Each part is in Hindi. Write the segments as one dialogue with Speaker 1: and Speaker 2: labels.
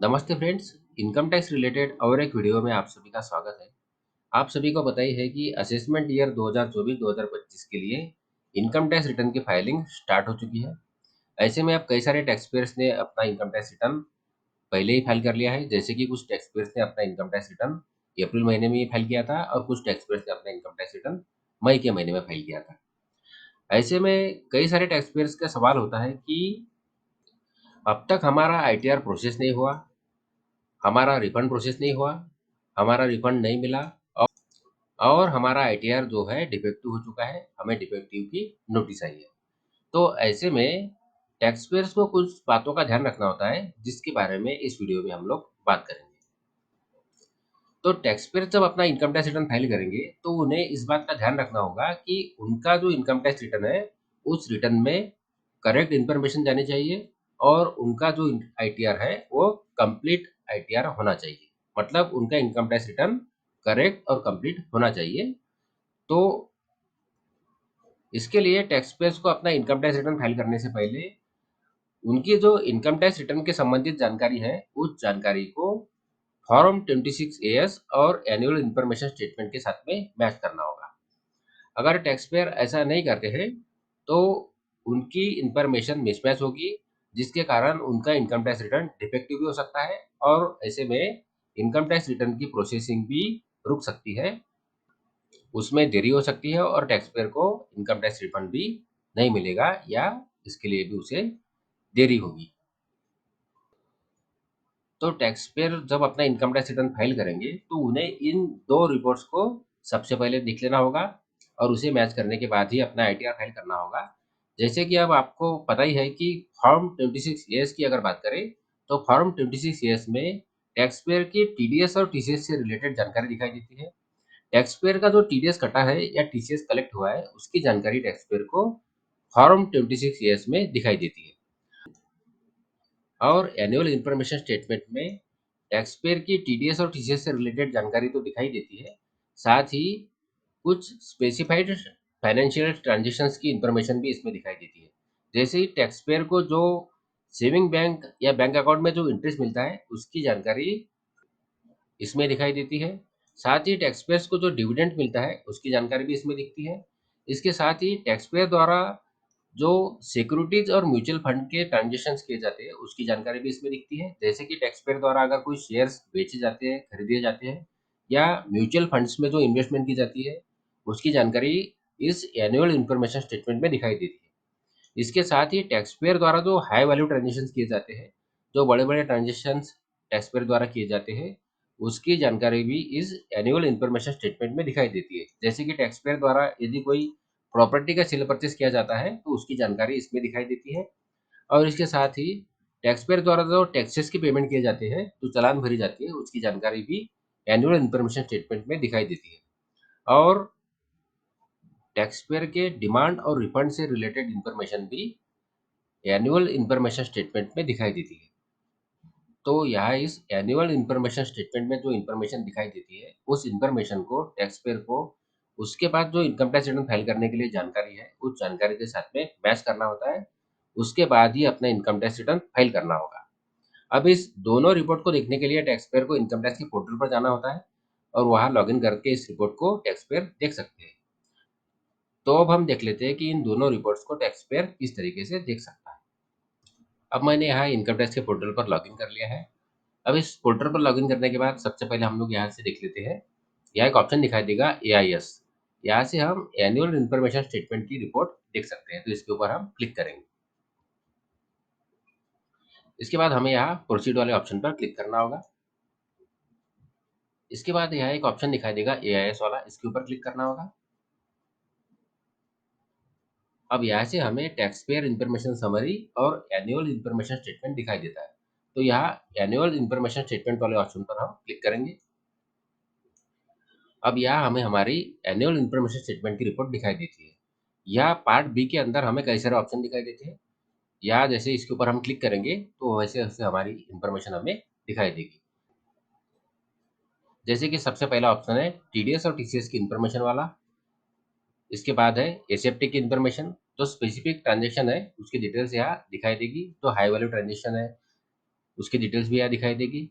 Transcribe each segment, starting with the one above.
Speaker 1: नमस्ते फ्रेंड्स। इनकम टैक्स रिलेटेड और एक वीडियो में आप सभी का स्वागत है। आप सभी को पता ही है कि असेसमेंट ईयर 2024-2025 के लिए इनकम टैक्स रिटर्न की फाइलिंग स्टार्ट हो चुकी है। ऐसे में अब कई सारे टैक्स पेयर्स ने अपना इनकम टैक्स रिटर्न पहले ही फाइल कर लिया है। जैसे कि कुछ टैक्स पेयर्स ने अपना इनकम टैक्स रिटर्न अप्रैल महीने में ही फाइल किया था और कुछ टैक्स पेयर्स ने अपना इनकम टैक्स रिटर्न मई के महीने में फाइल किया था। ऐसे में कई सारे टैक्स पेयर्स का सवाल होता है कि अब तक हमारा आईटीआर प्रोसेस नहीं हुआ, हमारा रिफंड प्रोसेस नहीं हुआ, हमारा रिफंड नहीं मिला और हमारा आईटीआर जो है डिफेक्टिव हो चुका है, हमें डिफेक्टिव की नोटिस आई है। तो ऐसे में टैक्स पेयर्स को कुछ बातों का ध्यान रखना होता है, जिसके बारे में इस वीडियो में हम लोग बात करेंगे। तो टैक्स पेयर जब अपना इनकम टैक्स रिटर्न फाइल करेंगे, तो उन्हें इस बात का ध्यान रखना होगा कि उनका जो इनकम टैक्स रिटर्न है, उस रिटर्न में करेक्ट इन्फॉर्मेशन जानी चाहिए और उनका जो आईटीआर है, वो कंप्लीट आईटीआर होना चाहिए। मतलब उनका इनकम टैक्स रिटर्न करेक्ट और कंप्लीट होना चाहिए। तो इसके लिए टैक्स पेयर्स को अपना इनकम टैक्स रिटर्न फाइल करने से पहले उनकी जो इनकम टैक्स रिटर्न के संबंधित जानकारी है, उस जानकारी को फॉर्म 26 एएस और एनुअल इन्फॉर्मेशन स्टेटमेंट के साथ में मैच करना होगा। अगर टैक्स पेयर ऐसा नहीं करते हैं, तो उनकी इन्फॉर्मेशन मिसमैच होगी, जिसके कारण उनका इनकम टैक्स रिटर्न डिफेक्टिव भी हो सकता है और ऐसे में इनकम टैक्स रिटर्न की प्रोसेसिंग भी रुक सकती है, उसमें देरी हो सकती है और टैक्स पेयर को इनकम टैक्स रिफंड भी नहीं मिलेगा या इसके लिए भी उसे देरी होगी। तो टैक्स पेयर जब अपना इनकम टैक्स रिटर्न फाइल करेंगे, तो उन्हें इन 2 रिपोर्ट्स को सबसे पहले देख लेना होगा और उसे मैच करने के बाद ही अपना आईटीआर फाइल करना होगा। जैसे कि अब आपको पता ही है कि फॉर्म 26 एएस की अगर बात करें, तो फॉर्म 26 एएस में टैक्स पेयर की टीडीएस और टीसीएस से रिलेटेड जानकारी दिखाई देती है। टैक्स पेयर का जो टीडीएस कटा है या टीसीएस कलेक्ट हुआ है, उसकी जानकारी टैक्स पेयर को फॉर्म 26 एएस में दिखाई देती है। और एनुअल इन्फॉर्मेशन स्टेटमेंट में टैक्स पेयर की टीडीएस और टीसीएस से रिलेटेड जानकारी तो दिखाई देती है, साथ ही कुछ स्पेसिफाइड फाइनेंशियल ट्रांजैक्शंस की इंफॉर्मेशन भी इसमें दिखाई देती है। जैसे ही टैक्स पेयर को जो सेविंग बैंक या बैंक अकाउंट में जो इंटरेस्ट मिलता है, उसकी जानकारी इसमें दिखाई देती है। साथ ही टैक्स पेयर्स को जो डिविडेंड मिलता है, उसकी जानकारी भी इसमें दिखती है। इसके साथ ही टैक्स पेयर द्वारा जो सिक्योरिटीज और म्यूचुअल फंड के ट्रांजेक्शन्स किए जाते हैं, उसकी जानकारी भी इसमें दिखती है। जैसे कि टैक्स पेयर द्वारा अगर कोई शेयर्स बेचे जाते हैं, खरीदे जाते हैं या म्यूचुअल फंड्स में जो इन्वेस्टमेंट की जाती है, उसकी जानकारी इस एनुअल इन्फॉर्मेशन स्टेटमेंट में दिखाई देती है। इसके साथ ही टैक्स पेयर द्वारा जो हाई वैल्यू ट्रांजेक्शन्स किए जाते हैं, जो बड़े-बड़े ट्रांजेक्शन्स टैक्स पेयर द्वारा किए जाते हैं, उसकी जानकारी भी इस एनुअल इन्फॉर्मेशन स्टेटमेंट में दिखाई देती है। जैसे कि टैक्स पेयर द्वारा यदि कोई प्रॉपर्टी का सेल परचेज़ किया जाता है, तो उसकी जानकारी इसमें दिखाई देती है और इसके साथ ही टैक्स पेयर द्वारा जो टैक्सेस की पेमेंट किए जाते हैं, जो चालान भरी जाती है, उसकी जानकारी भी एनुअल इन्फॉर्मेशन स्टेटमेंट में दिखाई देती है। और टैक्स पेयर के डिमांड और रिफंड से रिलेटेड इन्फॉर्मेशन भी एनुअल इन्फॉर्मेशन स्टेटमेंट में दिखाई देती है। तो यहाँ इस एनुअल इन्फॉर्मेशन स्टेटमेंट में जो इन्फॉर्मेशन दिखाई देती है, उस इन्फॉर्मेशन को टैक्स पेयर को उसके बाद जो इनकम टैक्स रिटर्न फाइल करने के लिए जानकारी है, उस जानकारी के साथ में मैच करना होता है। उसके बाद ही अपना इनकम टैक्स रिटर्न फाइल करना होगा। अब इस दोनों रिपोर्ट को देखने के लिए टैक्स पेयर को इनकम टैक्स के पोर्टल पर जाना होता है और वहाँ लॉगिन करके इस रिपोर्ट को टैक्स पेयर देख सकते हैं। तो अब हम देख लेते हैं कि इन दोनों रिपोर्ट्स को टैक्स पेयर किस तरीके से देख सकता है। अब मैंने यहाँ इनकम टैक्स के पोर्टल पर लॉगिन कर लिया है। अब इस पोर्टल पर लॉगिन करने के बाद सबसे पहले हम लोग यहाँ से देख लेते हैं, यहाँ एक ऑप्शन दिखाई देगा एआईएस। यहाँ से हम एनुअल इन्फॉर्मेशन स्टेटमेंट की रिपोर्ट देख सकते हैं, तो इसके ऊपर हम क्लिक करेंगे। इसके बाद हमें यहाँ प्रोसीड वाले ऑप्शन पर क्लिक करना होगा। इसके बाद यहाँ एक ऑप्शन दिखाई देगा एआईएस वाला, इसके ऊपर क्लिक करना होगा। अब यहाँ से हमें टैक्स पेयर इन्फॉर्मेशन समरी और एनुअल इन्फॉर्मेशन स्टेटमेंट दिखाई देता है। तो यहाँ एनुअल इन्फॉर्मेशन स्टेटमेंट वाले ऑप्शन पर हम क्लिक करेंगे। अब यहाँ हमें हमारी एनुअल इन्फॉर्मेशन स्टेटमेंट की रिपोर्ट दिखाई देती है। यहाँ पार्ट बी के अंदर हमें कई सारे ऑप्शन दिखाई देते हैं। यहाँ जैसे इसके ऊपर हम क्लिक करेंगे, तो वैसे वैसे हमारी इन्फॉर्मेशन हमें दिखाई देगी। जैसे कि सबसे पहला ऑप्शन है टीडीएस और टीसीएस की इन्फॉर्मेशन वाला। इसके बाद है एसेप्टी की इन्फॉर्मेशन, जो स्पेसिफिक ट्रांजेक्शन है उसकी डिटेल्स यहाँ दिखाई देगी, तो हाई वैल्यू ट्रांजेक्शन है उसकी डिटेल्स भी यहाँ दिखाई देगी।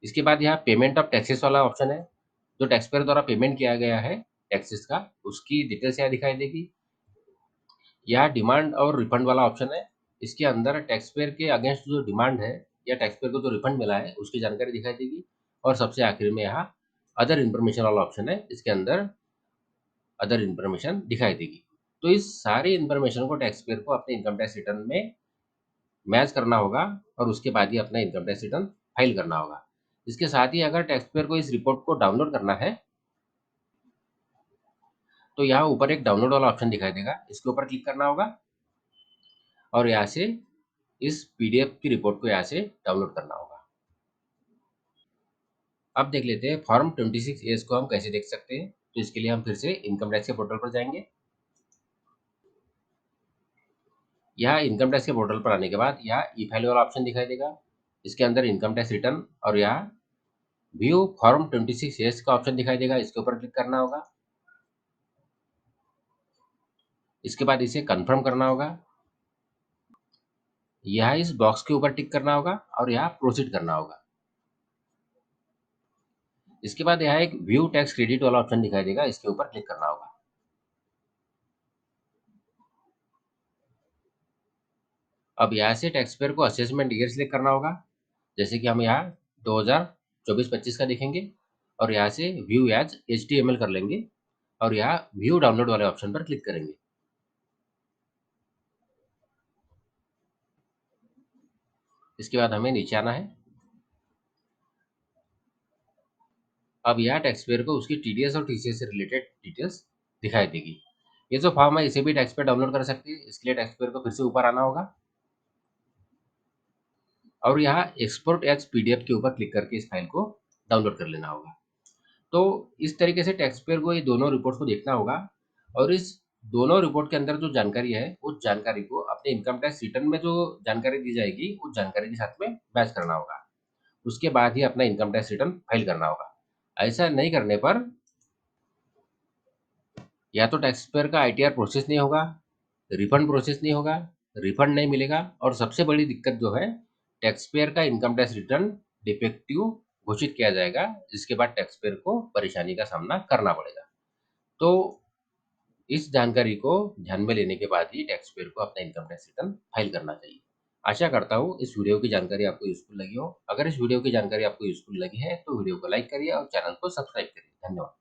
Speaker 1: इसके बाद यहाँ पेमेंट ऑफ टैक्सेस वाला ऑप्शन है, जो टैक्स पेयर द्वारा पेमेंट किया गया है टैक्सेस का, उसकी डिटेल्स यहाँ दिखाई देगी। यहाँ डिमांड और रिफंड वाला ऑप्शन है, इसके अंदर टैक्स पेयर के अगेंस्ट जो डिमांड है या टैक्स पेयर को जो रिफंड मिला है उसकी जानकारी दिखाई देगी। और सबसे आखिर में यहाँ अदर इन्फॉर्मेशन वाला ऑप्शन है, इसके अंदर अदर इन्फॉर्मेशन दिखाई देगी। तो इस सारी इन्फॉर्मेशन को टैक्स पेयर को अपने इनकम टैक्स रिटर्न में मैच करना होगा और उसके बाद ही अपना इनकम टैक्स रिटर्न फाइल करना होगा। इसके साथ ही अगर टैक्स पेयर को इस रिपोर्ट को डाउनलोड करना है, तो यहाँ ऊपर एक डाउनलोड वाला ऑप्शन दिखाई देगा, इसके ऊपर क्लिक करना होगा और यहाँ से इस पीडीएफ की रिपोर्ट को यहाँ से डाउनलोड करना होगा। अब देख लेते हैं फॉर्म 26A को हम कैसे देख सकते हैं। तो इसके लिए हम फिर से इनकम टैक्स के पोर्टल पर जाएंगे। यहाँ इनकम टैक्स के पोर्टल पर आने के बाद यहाँ ई फाइल वाला ऑप्शन दिखाई देगा, इसके अंदर इनकम टैक्स रिटर्न और यहाँ व्यू फॉर्म 26A का ऑप्शन दिखाई देगा, इसके ऊपर क्लिक करना होगा। इसके बाद इसे कंफर्म करना होगा, यहाँ इस बॉक्स के ऊपर टिक करना होगा और यहाँ प्रोसीड करना होगा। इसके बाद यहाँ एक व्यू टैक्स क्रेडिट वाला ऑप्शन दिखाई देगा, इसके ऊपर क्लिक करना होगा। अब यहाँ से टैक्स पेयर को असेसमेंट ईयर सिलेक्ट करना होगा, जैसे कि हम यहाँ 2024-25 का देखेंगे और यहाँ से व्यू एज HTML कर लेंगे और यहाँ व्यू डाउनलोड वाले ऑप्शन पर क्लिक करेंगे। इसके बाद हमें नीचे आना है। अब यहाँ टैक्स पेयर को उसकी TDS और TCS से रिलेटेड डिटेल्स दिखाई देगी। ये जो फॉर्म है इसे भी टैक्स पेयर डाउनलोड कर सकते हैं। इसके लिए टैक्स पेयर को फिर से ऊपर आना होगा और यहाँ एक्सपोर्ट एज PDF के ऊपर क्लिक करके इस फाइल को डाउनलोड कर लेना होगा। तो इस तरीके से टैक्स पेयर को ये दोनों रिपोर्ट्स को देखना होगा और इस दोनों रिपोर्ट के अंदर जो जानकारी है उस जानकारी को अपने इनकम टैक्स रिटर्न में जो जानकारी दी जाएगी उस जानकारी के साथ में मैच करना होगा। उसके बाद ही अपना इनकम टैक्स रिटर्न फाइल करना होगा। ऐसा नहीं करने पर या तो टैक्स पेयर का ITR प्रोसेस नहीं होगा, रिफंड प्रोसेस नहीं होगा, रिफंड नहीं मिलेगा और सबसे बड़ी दिक्कत जो है टैक्स पेयर का इनकम टैक्स रिटर्न डिफेक्टिव घोषित किया जाएगा, जिसके बाद टैक्स पेयर को परेशानी का सामना करना पड़ेगा। तो इस जानकारी को ध्यान में लेने के बाद ही टैक्स पेयर को अपना इनकम टैक्स रिटर्न फाइल करना चाहिए। आशा करता हूँ इस वीडियो की जानकारी आपको यूजफुल लगी हो। अगर इस वीडियो की जानकारी आपको यूजफुल लगी है तो वीडियो को लाइक करिए और चैनल को सब्सक्राइब करिए। धन्यवाद।